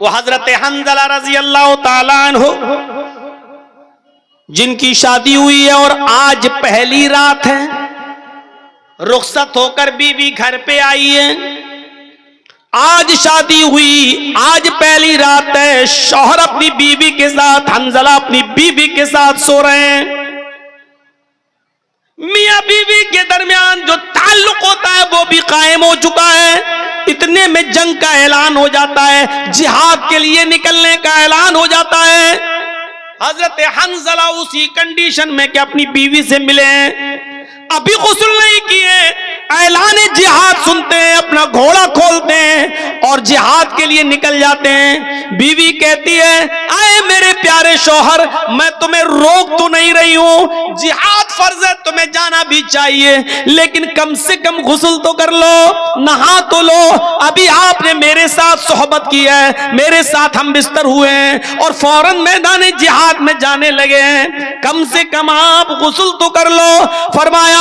وہ حضرت حنظلہ رضی اللہ تعالیٰ عنہ جن کی شادی ہوئی ہے اور آج پہلی رات ہے، رخصت ہو کر بیوی گھر پہ آئی ہے، آج شادی ہوئی، آج پہلی رات ہے، شوہر اپنی بیوی کے ساتھ، حنظلہ اپنی بیوی کے ساتھ سو رہے ہیں۔ میاں بیوی کے درمیان جو تعلق ہوتا ہے وہ بھی قائم ہو چکا ہے، اتنے میں جنگ کا اعلان ہو جاتا ہے، جہاد کے لیے نکلنے کا اعلان ہو جاتا ہے۔ حضرت حنظلہ اسی کنڈیشن میں کہ اپنی بیوی سے ملے ہیں، ابھی غسل نہیں کیے، اعلان جہاد سنتے ہیں، اپنا گھوڑا کھولتے ہیں اور جہاد کے لیے نکل جاتے ہیں۔ بیوی کہتی ہے، اے میرے پیارے شوہر، میں تمہیں روک تو نہیں رہی ہوں، جہاد فرض ہے، تمہیں جانا بھی چاہیے، لیکن کم سے کم غسل تو کر لو، نہا تو لو، ابھی آپ نے میرے ساتھ صحبت کی ہے، میرے ساتھ ہم بستر ہوئے ہیں اور فوراً میدان جہاد میں جانے لگے ہیں، کم سے کم آپ غسل تو کر لو۔ فرمایا،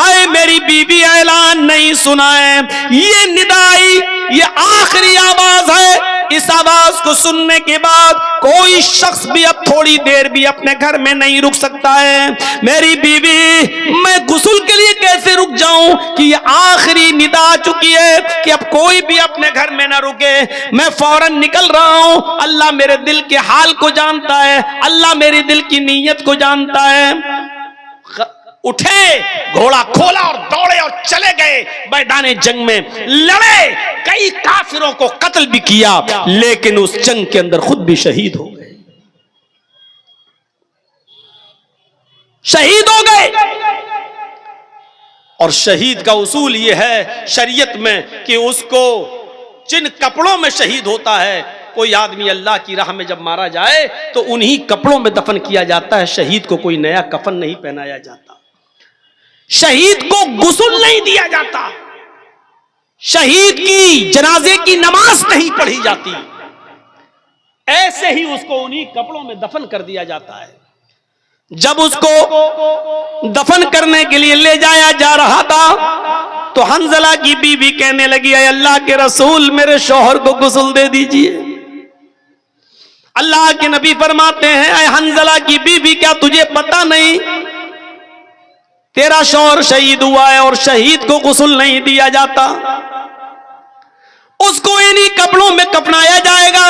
اے میری بیوی، اعلان نہیں سنا ہے، یہ ندائی، یہ آخری آواز ہے، اس آواز کو سننے کے بعد کوئی شخص بھی اب تھوڑی دیر بھی اپنے گھر میں نہیں رک سکتا ہے۔ میری بیوی، میں غسل کے لیے کیسے رک جاؤں کہ یہ آخری ندا آ چکی ہے کہ اب کوئی بھی اپنے گھر میں نہ رکے، میں فوراً نکل رہا ہوں، اللہ میرے دل کے حال کو جانتا ہے، اللہ میری دل کی نیت کو جانتا ہے۔ اٹھے، گھوڑا کھولا اور دوڑے اور چلے گئے میدان جنگ میں، لڑے، کئی کافروں کو قتل بھی کیا، لیکن اس جنگ کے اندر خود بھی شہید ہو گئے، شہید ہو گئے۔ اور شہید کا اصول یہ ہے شریعت میں کہ اس کو جن کپڑوں میں شہید ہوتا ہے، کوئی آدمی اللہ کی راہ میں جب مارا جائے تو انہی کپڑوں میں دفن کیا جاتا ہے، شہید کو کوئی نیا کفن نہیں پہنایا جاتا، شہید کو غسل نہیں دیا جاتا، شہید کی جنازے کی نماز نہیں پڑھی جاتی، ایسے ہی اس کو انہی کپڑوں میں دفن کر دیا جاتا ہے۔ جب اس کو دفن کرنے کے لیے لے جایا جا رہا تھا تو حنظلہ کی بیوی کہنے لگی، اے اللہ کے رسول، میرے شوہر کو غسل دے دیجئے۔ اللہ کے نبی فرماتے ہیں، اے حنظلہ کی بیوی، کیا تجھے پتہ نہیں تیرا شوہر شہید ہوا ہے اور شہید کو غسل نہیں دیا جاتا، اس کو انہی کپڑوں میں کفنایا جائے گا،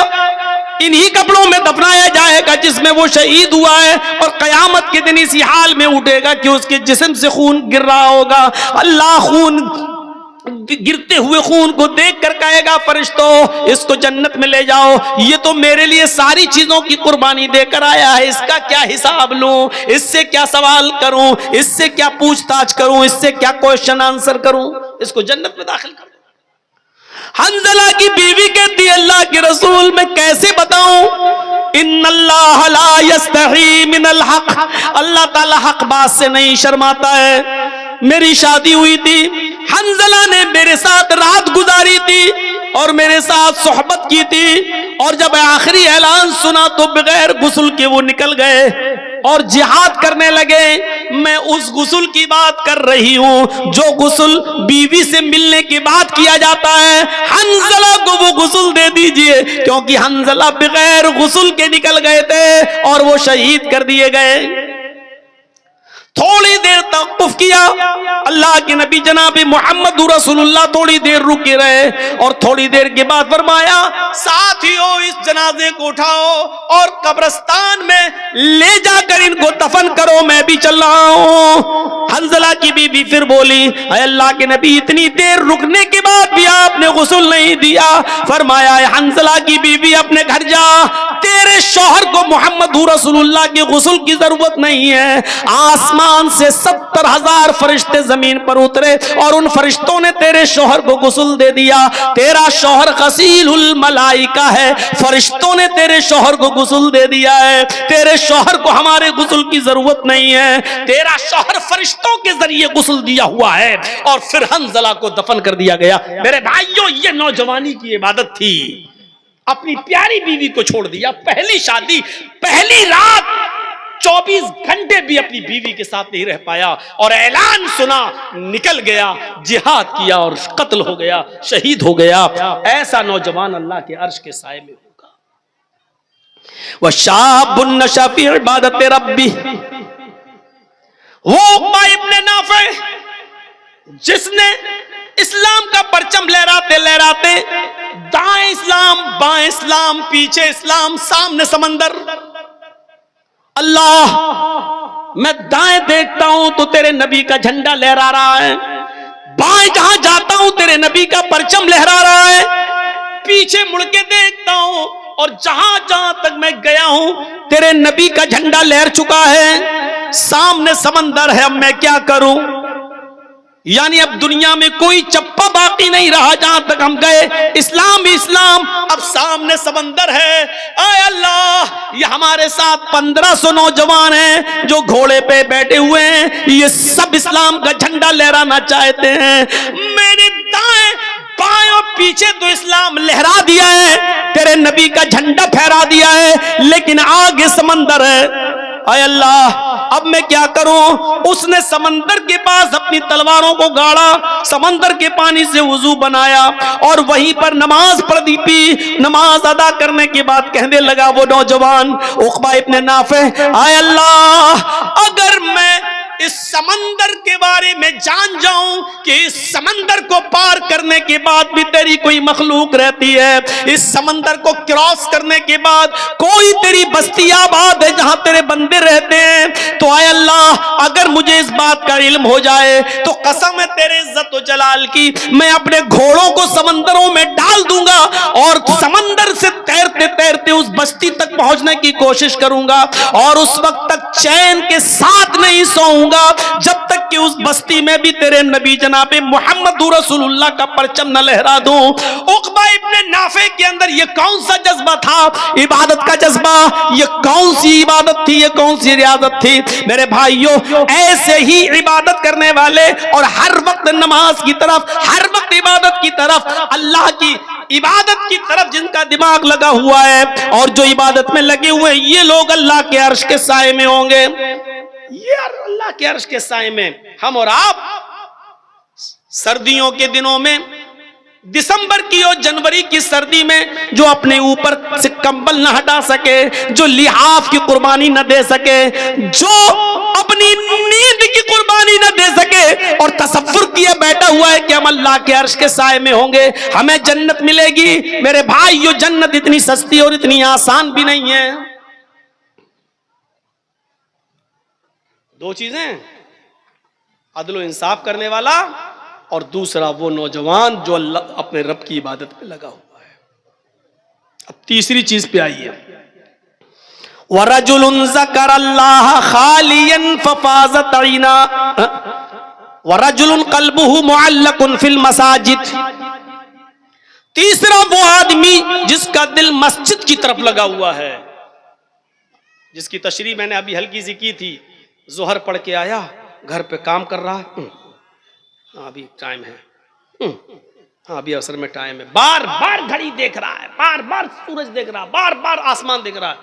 انہی کپڑوں میں دفنایا جائے گا جس میں وہ شہید ہوا ہے، اور قیامت کے دن اسی حال میں اٹھے گا کہ اس کے جسم سے خون گر رہا ہوگا۔ اللہ گرتے ہوئے خون کو دیکھ کر کہے گا، فرشتوں، اس کو جنت میں لے جاؤ، یہ تو میرے لیے ساری چیزوں کی قربانی دے کر آیا ہے، اس کا کیا حساب لوں، اس سے کیا سوال کروں، اس سے کیا پوچھ تاچھ کروں، اس سے کیا کوشچن آنسر کروں، اس کو جنت میں داخل کر دو۔ حنظلہ کی بیوی کہتی ہے، اللہ کے رسول، میں کیسے بتاؤں، ان اللہ لا یستحی من الحق، اللہ تعالی حق بات سے نہیں شرماتا ہے۔ میری شادی ہوئی تھی، حنظلہ نے میرے ساتھ رات گزاری تھی اور میرے ساتھ صحبت کی تھی، اور جب آخری اعلان سنا تو بغیر غسل کے وہ نکل گئے اور جہاد کرنے لگے۔ میں اس غسل کی بات کر رہی ہوں جو غسل بیوی سے ملنے کے بعد کیا جاتا ہے، حنظلہ کو وہ غسل دے دیجئے، کیونکہ حنظلہ بغیر غسل کے نکل گئے تھے اور وہ شہید کر دیے گئے۔ تھوڑی دیر توقف کیا، اللہ کے نبی جناب محمد رسول اللہ تھوڑی دیر رکے رہے اور تھوڑی دیر کے بعد فرمایا، ساتھیو، اس جنازے کو اٹھاؤ اور قبرستان میں لے جا کر ان کو دفن کرو، میں بھی چل رہا ہوں۔ حنظلہ کی بیوی پھر بولی، اے اللہ کے نبی، اتنی دیر رکنے کے بعد بھی آپ نے غسل نہیں دیا۔ فرمایا، اے حنظلہ کی بیوی، اپنے گھر جا، تیرے شوہر کو محمد رسول اللہ کے غسل کی ضرورت نہیں ہے۔ آسمان سے 70,000 فرشتے زمین پر اترے اور ان فرشتوں نے تیرے شوہر کو غسل دے دیا، تیرا شوہر غسیل الملائکہ ہے، فرشتوں نے تیرے شوہر کو غسل دے دیا ہے، تیرے شوہر کو ہمارے غسل کی ضرورت نہیں ہے، تیرا شوہر فرشتوں کے ذریعے غسل دیا ہوا ہے۔ اور پھر حنظلہ کو دفن کر دیا گیا۔ میرے بھائیوں، یہ نوجوانی کی عبادت تھی، اپنی پیاری بیوی کو چھوڑ دیا، پہلی شادی، پہلی رات، 24 گھنٹے بھی اپنی بیوی کے ساتھ نہیں رہ پایا، اور اعلان سنا، نکل گیا، جہاد کیا اور قتل ہو گیا، شہید ہو گیا۔ ایسا نوجوان اللہ کے عرش کے سائے میں ہوگا۔ وشاب نشأ فی عبادت ربی، وہ عقبہ ابن نافع جس نے اسلام کا پرچم لہراتے لہراتے دائیں اسلام بائیں اسلام پیچھے اسلام سامنے سمندر، اللہ میں دائیں دیکھتا ہوں تو تیرے نبی کا جھنڈا لہرا رہا ہے، بائیں جہاں جاتا ہوں تیرے نبی کا پرچم لہرا رہا ہے، پیچھے مڑ کے دیکھتا ہوں اور جہاں جہاں تک میں گیا ہوں تیرے نبی کا جھنڈا لہر چکا ہے، سامنے سمندر ہے، اب میں کیا کروں؟ یعنی اب دنیا میں کوئی چپا باقی نہیں رہا، جہاں تک ہم گئے اسلام ہی اسلام، اب سامنے سمندر ہے۔ اے اللہ، یہ ہمارے ساتھ 1500 نوجوان ہیں جو گھوڑے پہ بیٹھے ہوئے ہیں، یہ سب اسلام کا جھنڈا لہرانا چاہتے ہیں، میں نے دائیں بائیں اور پیچھے تو اسلام لہرا دیا ہے، تیرے نبی کا جھنڈا پھہرا دیا ہے، لیکن آگے سمندر ہے۔ اے اللہ، اب میں کیا کروں؟ اس نے سمندر کے پاس اپنی تلواروں کو گاڑا، سمندر کے پانی سے وضو بنایا اور وہیں پر نماز پڑھ دی پی۔ نماز ادا کرنے کے بعد کہنے لگا وہ نوجوان عقبہ ابن نافع، اے اللہ، اگر میں اس سمندر کے بارے میں جان جاؤں کہ اس سمندر کو پار کرنے کے بعد بھی تیری کوئی مخلوق رہتی ہے، اس سمندر کو کراس کرنے کے بعد کوئی تیری بستی آباد ہے جہاں تیرے بندے رہتے ہیں، تو اے اللہ اگر مجھے اس بات کا علم ہو جائے تو قسم ہے تیرے عزت و جلال کی، میں اپنے گھوڑوں کو سمندروں میں ڈال دوں گا اور سمندر سے تیرتے تیرتے اس بستی تک پہنچنے کی کوشش کروں گا، اور اس وقت تک چین کے ساتھ نہیں سوؤں گا جب تک کہ اس بستی میں بھی تیرے نبی جناب محمد رسول اللہ کا پرچم نہ لہرا دوں۔ عقبہ ابن نافع کے اندر یہ کون سا جذبہ تھا؟ عبادت کا جذبہ۔ یہ کون سی عبادت تھی؟ یہ کون سی ریاضت تھی؟ میرے بھائیوں، ایسے ہی عبادت کرنے والے اور ہر وقت نماز کی طرف، ہر وقت عبادت کی طرف، اللہ کی عبادت کی طرف جن کا دماغ لگا ہوا ہے اور جو عبادت میں لگے ہوئے ہیں، یہ لوگ اللہ کے عرش کے سائے میں ہوں گے۔ یہ اللہ کے عرش کے سائے میں ہم اور آپ سردیوں کے دنوں میں، دسمبر کی اور جنوری کی سردی میں جو اپنے اوپر سے کمبل نہ ہٹا سکے، جو لحاف کی قربانی نہ دے سکے، جو اپنی نیند کی قربانی نہ دے سکے اور تصور کیا بیٹھا ہوا ہے کہ ہم اللہ کے عرش کے سائے میں ہوں گے، ہمیں جنت ملے گی، میرے بھائیو جنت اتنی سستی اور اتنی آسان بھی نہیں ہے۔ دو چیزیں، عدل و انصاف کرنے والا اور دوسرا وہ نوجوان جو اللہ اپنے رب کی عبادت میں لگا ہوا ہے۔ اب تیسری چیز پہ آئیے، وَرَجُلٌ ذَكَرَ اللَّهَ خَالِيًا فَفَاضَتْ عَيْنَاهُ وَرَجُلٌ قَلْبُهُ مُعَلَّقٌ فِي الْمَسَاجِدِ، تیسرا وہ آدمی جس کا دل مسجد کی طرف لگا ہوا ہے، جس کی تشریح میں نے ابھی ہلکی سی کی تھی۔ ظہر پڑھ کے آیا، گھر پہ کام کر رہا، ابھی ٹائم ہے، ابھی عصر میں ٹائم ہے، بار بار گھڑی دیکھ رہا ہے، بار بار سورج دیکھ رہا ہے، بار بار آسمان دیکھ رہا ہے،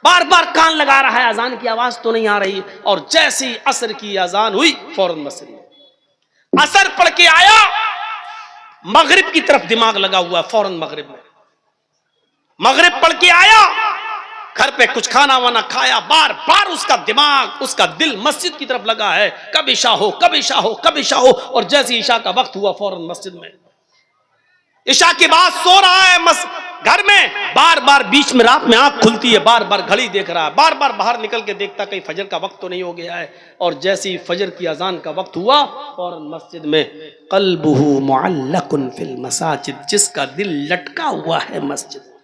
بار بار کان لگا رہا ہے اذان کی آواز تو نہیں آ رہی، اور جیسی عصر کی اذان ہوئی فوراً مسجد میں عصر پڑھ کے آیا، مغرب کی طرف دماغ لگا ہوا ہے، فوراً مغرب میں مغرب پڑھ کے آیا، گھر پہ کچھ کھانا وانا کھایا، بار بار اس کا دماغ، اس کا دل مسجد کی طرف لگا ہے، کب عشاء ہو کب عشاء ہو کب عشاء ہو، اور جیسے عشاء کا وقت ہوا فوراً مسجد میں، عشاء کے بعد سو رہا ہے گھر میں، بار بار بیچ میں رات میں آنکھ کھلتی ہے، بار بار گھڑی دیکھ رہا ہے، بار بار باہر نکل کے دیکھتا کہیں فجر کا وقت تو نہیں ہو گیا ہے، اور جیسے ہی فجر کی اذان کا وقت ہوا فوراً مسجد میں، قلبہ معلق فی المساجد، جس کا دل لٹکا ہوا ہے مسجد۔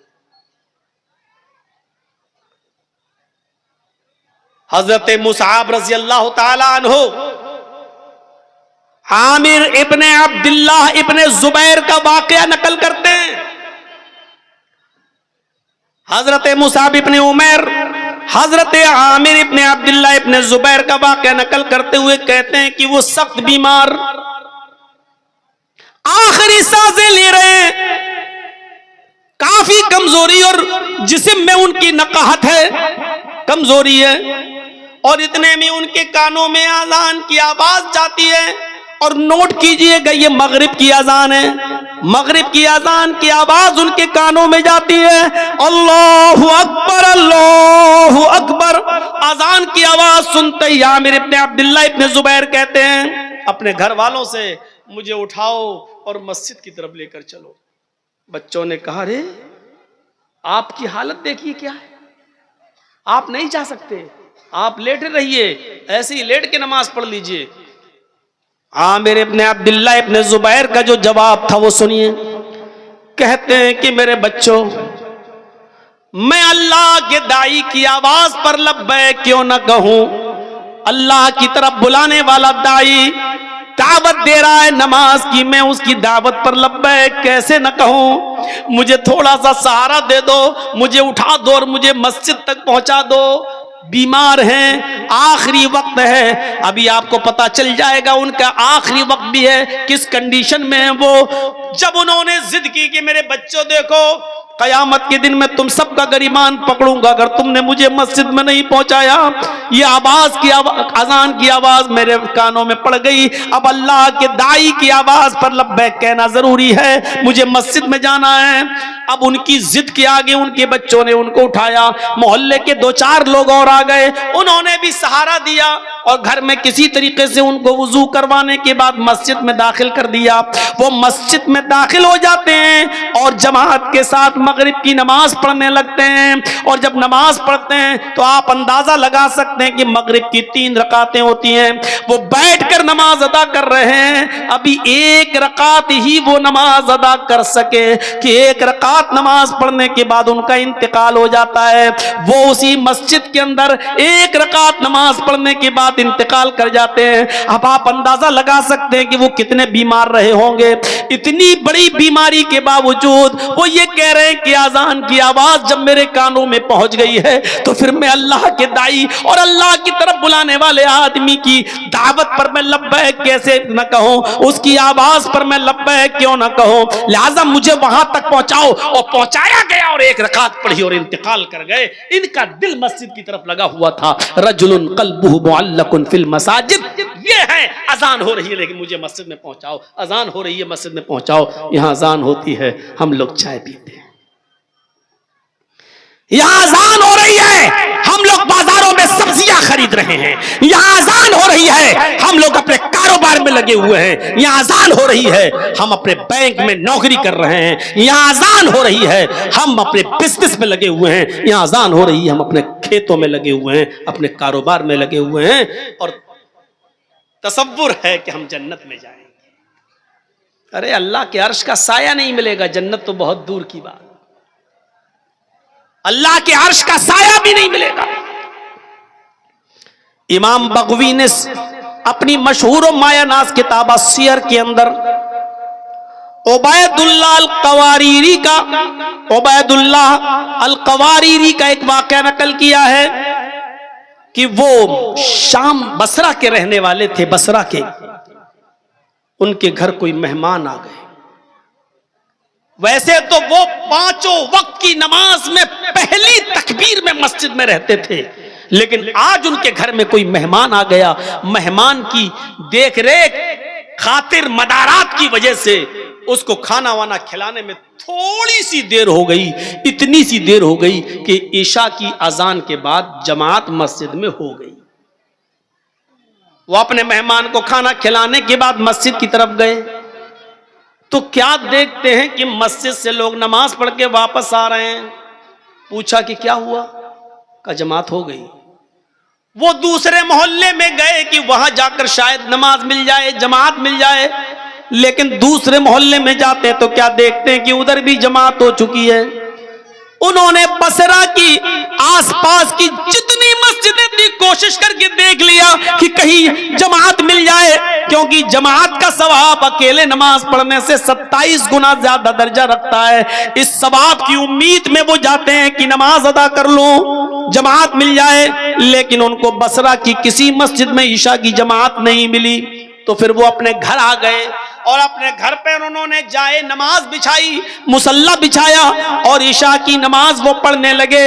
حضرت مصعب رضی اللہ تعالی عنہ عامر ابن عبداللہ ابن زبیر کا واقعہ نقل کرتے ہیں۔ حضرت مصعب ابن عمیر حضرت عامر ابن عبداللہ ابن زبیر کا واقعہ نقل کرتے ہوئے کہتے ہیں کہ وہ سخت بیمار، آخری سانسیں لے رہے ہیں، کافی کمزوری اور جسم میں ان کی نقاہت ہے، کمزوری ہے، اور اتنے میں ان کے کانوں میں اذان کی آواز جاتی ہے، اور نوٹ کیجئے گا یہ مغرب کی اذان ہے، مغرب کی اذان کی آواز ان کے کانوں میں جاتی ہے، اللہ اکبر اللہ اکبر، اذان کی آواز سنتے ہی عامر ابن عبداللہ ابن زبیر کہتے ہیں اپنے گھر والوں سے مجھے اٹھاؤ اور مسجد کی طرف لے کر چلو۔ بچوں نے کہا رے آپ کی حالت دیکھیے کیا ہے، آپ نہیں جا سکتے، آپ لیٹے رہیے، ایسے ہی لیٹ کے نماز پڑھ لیجئے۔ عامر ابن عبداللہ ابن زبیر کا جو جواب تھا وہ سنیے، کہتے ہیں کہ میرے بچوں، میں اللہ کے داعی کی آواز پر لبیک کیوں نہ کہوں؟ اللہ کی طرف بلانے والا داعی دعوت دے رہا ہے نماز کی، میں اس کی دعوت پر لبیک کیسے نہ کہوں؟ مجھے تھوڑا سا سہارا دے دو، مجھے اٹھا دو اور مجھے مسجد تک پہنچا دو۔ بیمار ہیں، آخری وقت ہے، ابھی آپ کو پتا چل جائے گا ان کا آخری وقت بھی ہے، کس کنڈیشن میں ہے وہ۔ جب انہوں نے ضد کی کہ میرے بچوں دیکھو قیامت کے دن میں تم سب کا گریبان پکڑوں گا اگر تم نے مجھے مسجد میں نہیں پہنچایا، یہ آواز کی اذان کی آواز میرے کانوں میں پڑ گئی، اب اللہ کے داعی کی آواز پر لبیک کہنا ضروری ہے، مجھے مسجد میں جانا ہے۔ اب ان کی ضد کے آگے ان کے بچوں نے ان کو اٹھایا، محلے کے 2-4 لوگ اور آ گئے، انہوں نے بھی سہارا دیا اور گھر میں کسی طریقے سے ان کو وضو کروانے کے بعد مسجد میں داخل کر دیا۔ وہ مسجد میں داخل ہو جاتے ہیں اور جماعت کے ساتھ مغرب کی نماز پڑھنے لگتے ہیں، اور جب نماز پڑھتے ہیں تو آپ اندازہ لگا سکتے ہیں کہ مغرب کی 3 رکعتیں ہوتی ہیں، وہ بیٹھ کر نماز ادا کر رہے ہیں، ابھی 1 رکعت ہی وہ نماز ادا کر سکے کہ 1 رکعت نماز پڑھنے کے بعد ان کا انتقال ہو جاتا ہے۔ وہ اسی مسجد کے اندر 1 رکعت نماز پڑھنے کے بعد انتقال کر جاتے ہیں۔ اب آپ اندازہ لگا سکتے ہیں کہ وہ کتنے بیمار رہے ہوں گے۔ اتنی بڑی بیماری کے باوجود وہ یہ کہہ رہے ہیں کہ اذان کی آواز جب میرے کانوں میں پہنچ گئی ہے تو پھر میں اللہ کے داعی اور اللہ کی طرف بلانے والے آدمی کی دعوت پر میں لبیک کیسے نہ کہوں، اس کی آواز پر میں لبیک کیوں نہ کہوں، لہذا مجھے وہاں تک پہنچاؤ۔ اور پہنچایا گیا اور 1 رکعت پڑھی اور انتقال کر گئے۔ ان کا دل مسجد کی طرف لگا ہوا تھا۔ رجل قلبہ معلق فی المساجد، یہ ہے اذان ہو رہی ہے لیکن مجھے مسجد میں پہنچاؤ، اذان ہو رہی ہے مسجد میں پہنچاؤ۔ یہاں اذان ہوتی ہے ہم لوگ چائے پیتے ہیں، یہاں اذان ہو رہی ہے ہم لوگ بازاروں میں سبزیاں خرید رہے ہیں، یہاں اذان ہو رہی ہے ہم لوگ اپنے کاروبار میں لگے ہوئے ہیں، یہاں اذان ہو رہی ہے ہم اپنے بینک میں نوکری کر رہے ہیں، یہاں اذان ہو رہی ہے ہم اپنے بزنس میں لگے ہوئے ہیں، یہاں اذان ہو رہی ہے ہم اپنے کھیتوں میں لگے ہوئے ہیں، اپنے کاروبار میں لگے ہوئے ہیں، اور تصور ہے کہ ہم جنت میں جائیں گے۔ ارے اللہ کے عرش کا سایہ نہیں ملے گا، جنت تو بہت دور کی بات، اللہ کے عرش کا سایہ بھی نہیں ملے گا۔ امام بغوی نے اپنی مشہور و مایہ ناز کتاب السیر کے اندر عبید اللہ القواریری کا ایک واقعہ نقل کیا ہے کہ وہ شام بصرہ کے رہنے والے تھے، بصرہ کے، ان کے گھر کوئی مہمان آ گئے۔ ویسے تو وہ 5 وقت کی نماز میں پہلی تکبیر میں مسجد میں رہتے تھے، لیکن آج ان کے گھر میں کوئی مہمان آ گیا، مہمان کی دیکھ ریکھ خاطر مدارات کی وجہ سے اس کو کھانا وانا کھلانے میں تھوڑی سی دیر ہو گئی، اتنی سی دیر ہو گئی کہ عشاء کی اذان کے بعد جماعت مسجد میں ہو گئی۔ وہ اپنے مہمان کو کھانا کھلانے کے بعد مسجد کی طرف گئے تو کیا دیکھتے ہیں کہ مسجد سے لوگ نماز پڑھ کے واپس آ رہے ہیں۔ پوچھا کہ کیا ہوا؟ کہ جماعت ہو گئی۔ وہ دوسرے محلے میں گئے کہ وہاں جا کر شاید نماز مل جائے، جماعت مل جائے، لیکن دوسرے محلے میں جاتے تو کیا دیکھتے ہیں کہ ادھر بھی جماعت ہو چکی ہے۔ انہوں نے بصرہ کی آس پاس کی جتنی مسجدیں تھی کوشش کر کے دیکھ لیا کہ کہیں جماعت مل جائے، کیونکہ جماعت کا ثواب اکیلے نماز پڑھنے سے 27 گنا زیادہ درجہ رکھتا ہے۔ اس ثواب کی امید میں وہ جاتے ہیں کہ نماز ادا کر لوں، جماعت مل جائے، لیکن ان کو بصرہ کی کسی مسجد میں عشاء کی جماعت نہیں ملی۔ تو پھر وہ اپنے گھر آ گئے اور اپنے گھر پہ انہوں نے جائے نماز بچھائی، مصلی بچھایا اور عشاء کی نماز وہ پڑھنے لگے،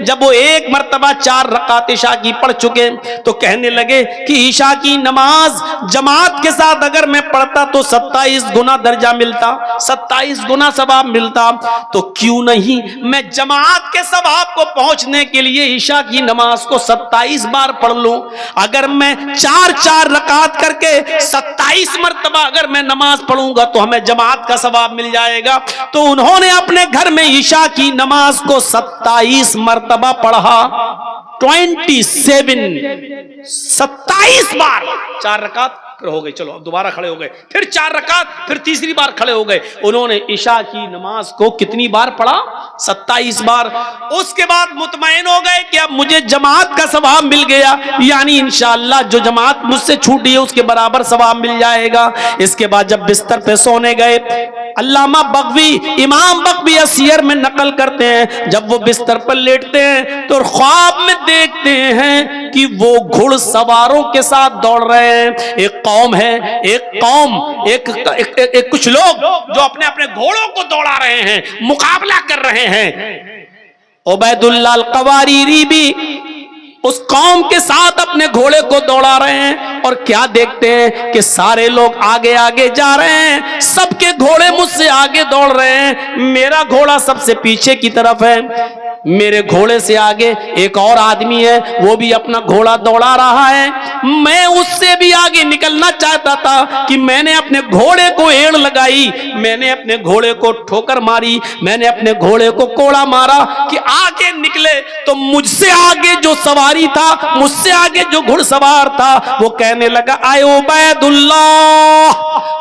جب وہ ایک مرتبہ 4 رکعت عشاء کی پڑھ چکے تو کہنے لگے کہ عشاء کی نماز جماعت کے ساتھ اگر میں پڑھتا تو 27 گنا درجہ ملتا، 27 گنا ثواب ملتا، تو کیوں نہیں میں جماعت کے ثواب کو پہنچنے کے لیے عشاء کی نماز کو 27 بار پڑھ لوں۔ اگر میں 4 رکعت کر کے 27 مرتبہ اگر میں نماز پڑھوں گا تو ہمیں جماعت کا ثواب مل جائے گا۔ تو انہوں نے اپنے گھر میں عشاء کی نماز کو 27 مرتبہ پڑھا، 27 بار، 4 رکعت ہو گئی، چلو اب دوبارہ کھڑے ہو گئے، پھر 4 رکعت، پھر تیسری بار کھڑے ہو گئے۔ انہوں نے عشاء کی نماز کو کتنی بار پڑھا؟ 27 بار۔ اس کے بعد مطمئن ہو گئے کہ اب مجھے جماعت کا ثواب مل گیا، یعنی انشاءاللہ جو جماعت مجھ سے چھوٹی ہے اس کے برابر ثواب مل جائے گا۔ اس کے بعد جب بستر پہ سونے گئے، علامہ بغوی، امام بغوی سیر میں نقل کرتے ہیں، جب وہ بستر پر لیٹتے ہیں تو خواب میں دیکھتے ہیں کہ وہ گھڑ سواروں کے ساتھ دوڑ رہے ہیں۔ ایک قوم ہے، ایک کچھ لوگ جو اپنے گھوڑوں کو دوڑا رہے ہیں، مقابلہ کر رہے ہیں۔ عبید اللہ القواریری بھی اس قوم کے ساتھ اپنے گھوڑے کو دوڑا رہے ہیں، اور کیا دیکھتے ہیں کہ سارے لوگ آگے آگے جا رہے ہیں، سب کے گھوڑے مجھ سے آگے دوڑ رہے ہیں، میرا گھوڑا سب سے پیچھے کی طرف ہے۔ میرے گھوڑے سے آگے ایک اور آدمی ہے، وہ بھی اپنا گھوڑا دوڑا رہا ہے۔ میں اس سے بھی آگے نکلنا چاہتا تھا کہ میں نے اپنے گھوڑے کو ایڑ لگائی، میں نے اپنے گھوڑے کو ٹھوکر ماری، میں نے اپنے گھوڑے کو کوڑا مارا کہ آگے نکلے۔ تو مجھ سے آگے جو سواری تھا، مجھ سے آگے جو گھڑ سوار تھا، وہ کہنے لگا، اے عبید اللہ،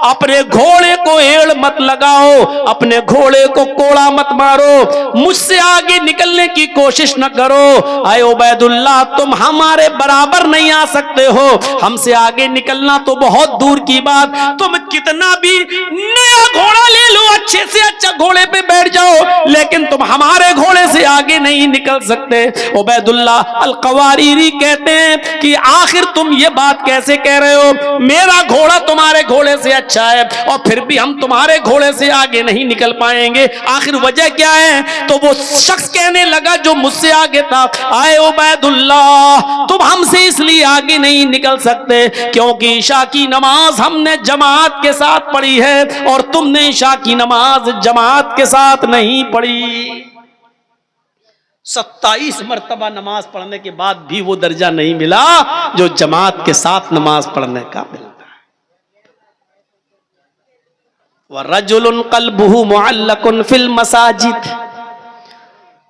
اپنے گھوڑے کو ایڑ مت لگاؤ، اپنے گھوڑے کو کوڑا مت مارو، مجھ سے آگے نکلنے کی کوشش نہ کرو۔ اے عبید اللہ، تم ہمارے برابر نہیں آ سکتے ہو، ہم سے آگے نکلنا تو بہت دور کی بات، تم کتنا بھی نیا گھوڑا لے لو، اچھے سے اچھا گھوڑے پہ بیٹھ جاؤ، لیکن تم ہمارے گھوڑے سے آگے نہیں نکل سکتے۔ عبید اللہ القواریری کہتے ہیں کہ آخر تم یہ بات کیسے کہہ رہے ہو؟ میرا گھوڑا تمہارے گھوڑے سے اچھا ہے، اور پھر بھی ہم تمہارے گھوڑے سے آگے نہیں نکل پائیں گے، آخر وجہ کیا ہے؟ تو وہ شخص کہنے لگا جو مجھ سے آگے تھا، اے عبید اللہ، تم ہم سے اس لیے آگے نہیں نکل سکتے کیونکہ عشاء کی نماز ہم نے جماعت کے ساتھ پڑھی ہے، اور تم نے عشاء کی نماز جماعت کے ساتھ نہیں پڑھی۔ 27 مرتبہ نماز پڑھنے کے بعد بھی وہ درجہ نہیں ملا جو جماعت کے ساتھ نماز پڑھنے کا ملتا ہے۔ وَرَجُلٌ قَلْبُهُ مُعَلَّقٌ فِي الْمَسَاجِدِ،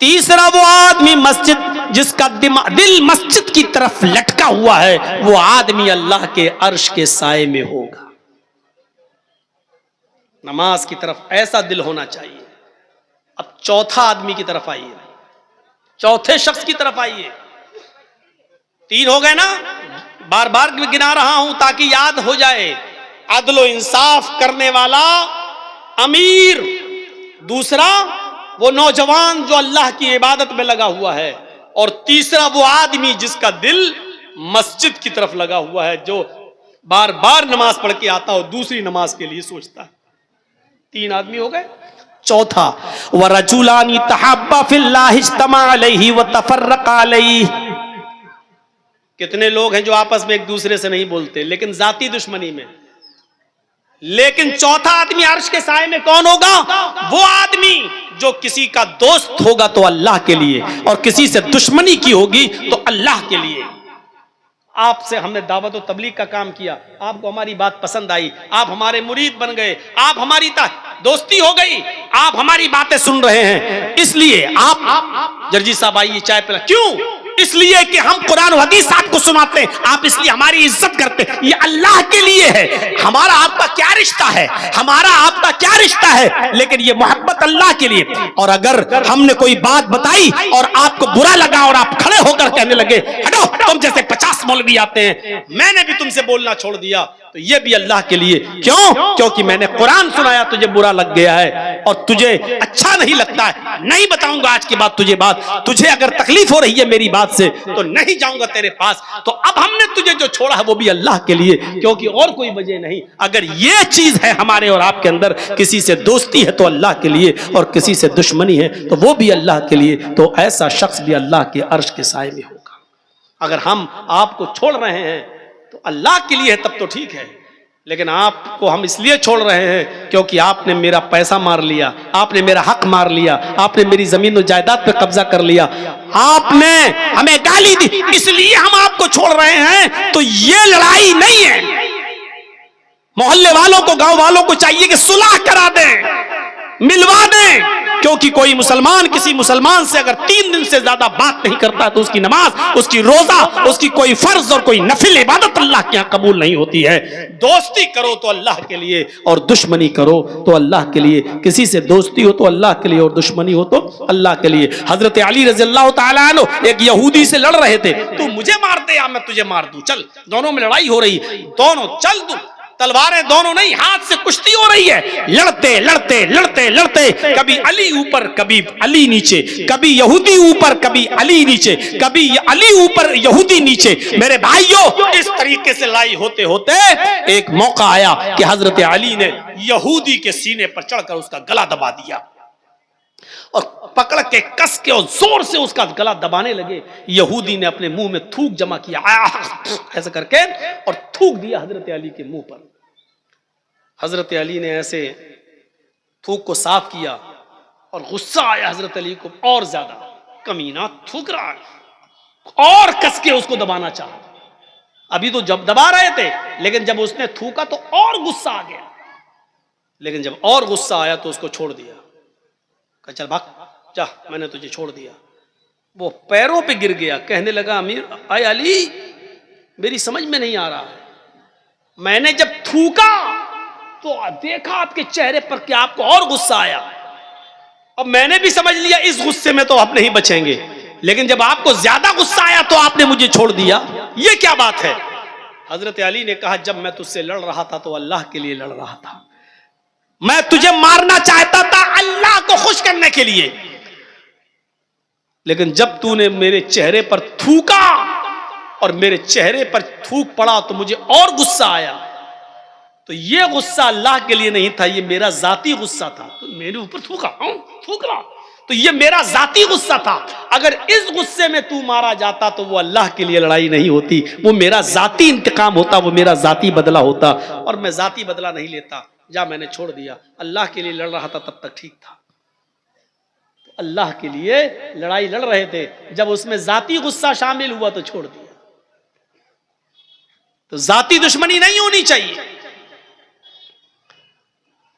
تیسرا وہ آدمی مسجد جس کا دل مسجد کی طرف لٹکا ہوا ہے، وہ آدمی اللہ کے عرش کے سائے میں ہوگا۔ نماز کی طرف ایسا دل ہونا چاہیے۔ اب چوتھا آدمی کی طرف آئیے، چوتھے شخص کی طرف آئیے۔ 3 ہو گئے نا، بار بار گنا رہا ہوں تاکہ یاد ہو جائے۔ عدل و انصاف کرنے والا امیر، دوسرا وہ نوجوان جو اللہ کی عبادت میں لگا ہوا ہے، اور تیسرا وہ آدمی جس کا دل مسجد کی طرف لگا ہوا ہے، جو بار بار نماز پڑھ کے آتا ہو، دوسری نماز کے لیے سوچتا ہے۔ 3 آدمی ہو گئے۔ چوتھا، وَرَجُلَانِ تَحَابَّا فِي اللَّهِ اجْتَمَعَا عَلَيْهِ وَتَفَرَّقَا عَلَيْهِ۔ کتنے لوگ ہیں جو آپس میں ایک دوسرے سے نہیں بولتے لیکن ذاتی دشمنی میں، لیکن چوتھا آدمی عرش کے سائے میں کون ہوگا؟ وہ آدمی جو کسی کا دوست ہوگا تو اللہ کے لیے، اور کسی سے دشمنی کی ہوگی تو اللہ کے لیے۔ آپ سے ہم نے دعوت و تبلیغ کا کام کیا، آپ کو ہماری بات پسند آئی، آپ ہمارے مرید بن گئے، آپ ہماری دوستی ہو گئی، آپ ہماری باتیں سن رہے ہیں، اس لیے آپ جرجی صاحب آئیے چائے پلا، کیوں؟ اس لیے کہ ہم قرآن و حدیث آپ کو سناتے ہیں، آپ اس لیے ہماری عزت کرتے ہیں، یہ اللہ کے لیے ہے۔ ہمارا آپ کا کیا رشتہ ہے؟ ہمارا آپ کا کیا رشتہ ہے؟ لیکن یہ محبت اللہ کے لیے۔ اور اگر ہم نے کوئی بات بتائی اور آپ کو برا لگا اور آپ کھڑے ہو کر کہنے لگے ہٹو، تم جیسے 50 مولوی آتے ہیں، میں نے بھی تم سے بولنا چھوڑ دیا، تو یہ بھی اللہ کے لیے. کیوں؟ کیونکہ میں نے قرآن سنایا, تجھے برا لگ گیا ہے اور تجھے اچھا نہیں لگتا ہے. نہیں بتاؤں گا آج کے بعد تجھے بات. تجھے اگر تکلیف ہو رہی ہے میری بات سے تو نہیں جاؤں گا تیرے پاس. تو اب ہم نے تجھے جو چھوڑا ہے وہ بھی اللہ کے لیے, کیونکہ اور کوئی وجہ نہیں. اگر یہ چیز ہے ہمارے اور آپ کے اندر, کسی سے دوستی ہے تو اللہ کے لیے, اور کسی سے دشمنی ہے تو وہ بھی اللہ کے لیے, تو ایسا شخص بھی اللہ کے عرش کے سائے میں ہوگا. اگر ہم آپ کو چھوڑ رہے ہیں تو اللہ کے لیے ہے تب تو ٹھیک ہے, لیکن آپ کو ہم اس لیے چھوڑ رہے ہیں کیونکہ آپ نے میرا پیسہ مار لیا, آپ نے میرا حق مار لیا, آپ نے میری زمین و جائیداد پہ قبضہ کر لیا, آپ نے ہمیں گالی دی, اس لیے ہم آپ کو چھوڑ رہے ہیں. تو یہ لڑائی نہیں ہے. محلے والوں کو, گاؤں والوں کو چاہیے کہ صلح کرا دیں, ملوا دیں, کیونکہ کوئی مسلمان کسی مسلمان سے اگر 3 دن سے زیادہ بات نہیں کرتا تو اس کی نماز, اس کی روزہ, اس کی کوئی فرض اور کوئی نفل عبادت اللہ کے یہاں قبول نہیں ہوتی ہے. دوستی کرو تو اللہ کے لیے اور دشمنی کرو تو اللہ کے لیے. کسی سے دوستی ہو تو اللہ کے لیے اور دشمنی ہو تو اللہ کے لیے. حضرت علی رضی اللہ تعالیٰ عنہ ایک یہودی سے لڑ رہے تھے, تو مجھے مار دے یا میں تجھے مار دوں, چل, دونوں میں لڑائی ہو رہی, دونوں چل دوں, تلواریں دونوں نہیں, ہاتھ سے کشتی ہو رہی ہے. لڑتے لڑتے لڑتے لڑتے کبھی علی اوپر کبھی علی نیچے, کبھی یہودی اوپر کبھی علی نیچے, کبھی علی اوپر یہودی نیچے. میرے بھائیوں, اس طریقے سے لڑائی ہوتے ہوتے ایک موقع آیا کہ حضرت علی نے یہودی کے سینے پر چڑھ کر اس کا گلا دبا دیا, اور پکڑ کے کس کے اور زور سے اس کا گلا دبانے لگے. یہودی نے اپنے منہ میں تھوک جمع کیا ایسا کر کے اور تھوک دیا حضرت علی کے منہ پر. حضرت علی نے ایسے تھوک کو صاف کیا اور غصہ آیا حضرت علی کو اور زیادہ, کمینہ تھوک رہا ہے, اور کس کے اس کو دبانا چاہا. ابھی تو جب دبا رہے تھے, لیکن جب اس نے تھوکا تو اور غصہ آ گیا, لیکن جب اور غصہ آیا تو اس کو چھوڑ دیا, کہ چل بھاگ جا, میں نے تجھے چھوڑ دیا. وہ پیروں پہ گر گیا, کہنے لگا امیر اے علی, میری سمجھ میں نہیں آ رہا ہے, میں نے جب تھوکا تو دیکھا آپ کے چہرے پر کہ آپ کو اور غصہ آیا, اب میں نے بھی سمجھ لیا اس غصے میں تو آپ نہیں بچیں گے, لیکن جب آپ کو زیادہ غصہ آیا تو آپ نے مجھے چھوڑ دیا, یہ کیا بات ہے؟ حضرت علی نے کہا جب میں تجھ سے لڑ رہا تھا تو اللہ کے لیے لڑ رہا تھا, میں تجھے مارنا چاہتا تھا اللہ کو خوش کرنے کے لیے, لیکن جب تو نے میرے چہرے پر تھوکا اور میرے چہرے پر تھوک پڑا تو مجھے اور غصہ آیا. تو یہ غصہ اللہ کے لیے نہیں تھا, یہ میرا ذاتی غصہ تھا. تو میرے اوپر تھوکا, تھوک رہا, تو یہ میرا ذاتی غصہ تھا. اگر اس غصے میں تو مارا جاتا تو وہ اللہ کے لیے لڑائی نہیں ہوتی, وہ میرا ذاتی انتقام ہوتا, وہ میرا ذاتی بدلہ ہوتا, اور میں ذاتی بدلہ نہیں لیتا. جا, میں نے چھوڑ دیا. اللہ کے لیے لڑ رہا تھا تب تک ٹھیک تھا, اللہ کے لیے لڑائی لڑ رہے تھے, جب اس میں ذاتی غصہ شامل ہوا تو چھوڑ دیا. تو ذاتی دشمنی نہیں ہونی چاہیے.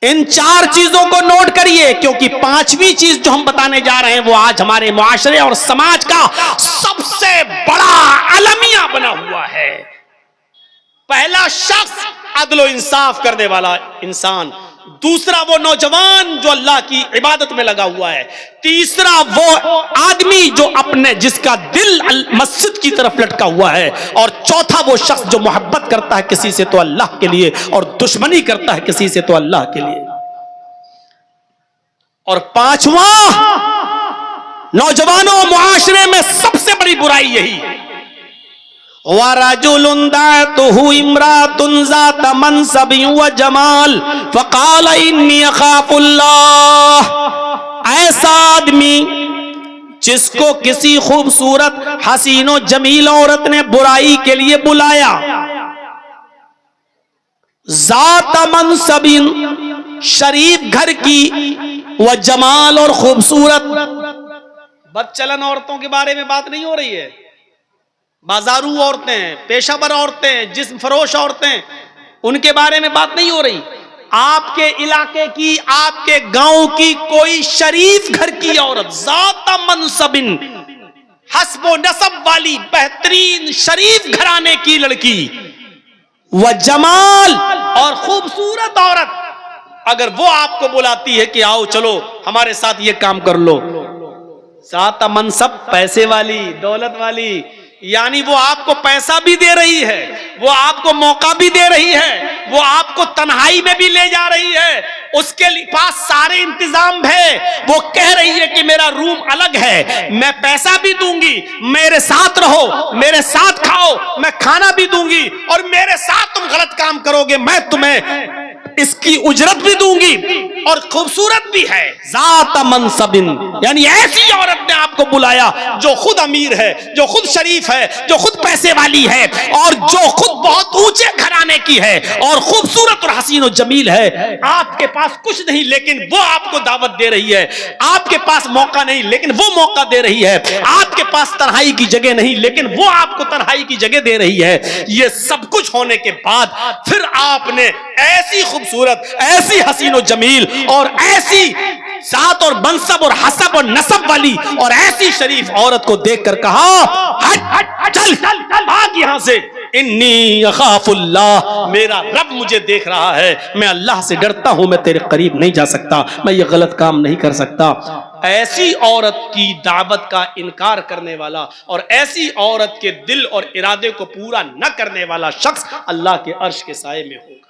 ان 4 چیزوں کو نوٹ کریے, کیونکہ 5ویں چیز جو ہم بتانے جا رہے ہیں وہ آج ہمارے معاشرے اور سماج کا سب سے بڑا المیہ بنا ہوا ہے. پہلا شخص عدل و انصاف کرنے والا انسان, دوسرا وہ نوجوان جو اللہ کی عبادت میں لگا ہوا ہے, تیسرا وہ آدمی جو جس کا دل مسجد کی طرف لٹکا ہوا ہے, اور چوتھا وہ شخص جو محبت کرتا ہے کسی سے تو اللہ کے لیے اور دشمنی کرتا ہے کسی سے تو اللہ کے لیے. اور 5واں, نوجوانوں معاشرے میں سب سے بڑی برائی یہی ہے, وَرَجُلٌ دَعَتْهُ امْرَأَةٌ ذَاتَ مَنْصَبٍ وَجَمَالٍ فَقَالَ إِنِّي أَخَافُ اللَّهَ. ایسا آدمی جس کو کسی خوبصورت حسین و جمیل عورت نے برائی کے لیے بلایا, ذات منصب, شریف گھر کی, و جمال, اور خوبصورت. بد چلن عورتوں کے بارے میں بات نہیں ہو رہی ہے, بازارو عورتیں, پیشہ ور عورتیں, جسم فروش عورتیں, ان کے بارے میں بات نہیں ہو رہی. آپ کے علاقے کی, آپ کے گاؤں کی کوئی شریف گھر کی عورت, ذات منصب, حسب و نسب والی بہترین شریف گھرانے کی لڑکی, و جمال, اور خوبصورت عورت, اگر وہ آپ کو بلاتی ہے کہ آؤ چلو ہمارے ساتھ یہ کام کر لو, ذات منصب, پیسے والی, دولت والی, یعنی وہ آپ کو پیسہ بھی دے رہی ہے، وہ آپ کو موقع بھی دے رہی ہے، وہ آپ کو تنہائی میں بھی لے جا رہی ہے، اس کے پاس سارے انتظام ہے، وہ کہہ رہی ہے کہ میرا روم الگ ہے، میں پیسہ بھی دوں گی، میرے ساتھ رہو، میرے ساتھ کھاؤ، میں کھانا بھی دوں گی، اور میرے ساتھ تم غلط کام کرو گے میں تمہیں اس کی اجرت بھی دوں گی، اور خوبصورت بھی ہے، ذات منصب، یعنی ایسی عورت نے آپ کو بلایا جو خود امیر ہے، جو خود شریف ہے، جو خود پیسے والی ہے، اور جو خود بہت اونچے گھرانے کی ہے، اور خوبصورت اور حسین و جمیل ہے۔ آپ کے پاس کچھ نہیں لیکن وہ آپ کو دعوت دے رہی ہے، آپ کے پاس موقع نہیں لیکن وہ موقع دے رہی ہے، آپ کے پاس تنہائی کی جگہ نہیں لیکن وہ آپ کو تنہائی کی جگہ دے رہی ہے۔ یہ سب کچھ ہونے کے بعد پھر آپ نے ایسی خوبصورت، ایسی حسین و جمیل، اور ایسی ذات اور منصب اور حسب اور نسب والی اور ایسی شریف عورت کو دیکھ کر کہا ہٹ چل بھاگ یہاں سے، انی اخاف اللہ، میرا رب مجھے دیکھ رہا ہے، میں اللہ سے ڈرتا ہوں، میں تیرے قریب نہیں جا سکتا، میں یہ غلط کام نہیں کر سکتا۔ ایسی عورت کی دعوت کا انکار کرنے والا اور ایسی عورت کے دل اور ارادے کو پورا نہ کرنے والا شخص اللہ کے عرش کے سائے میں ہو۔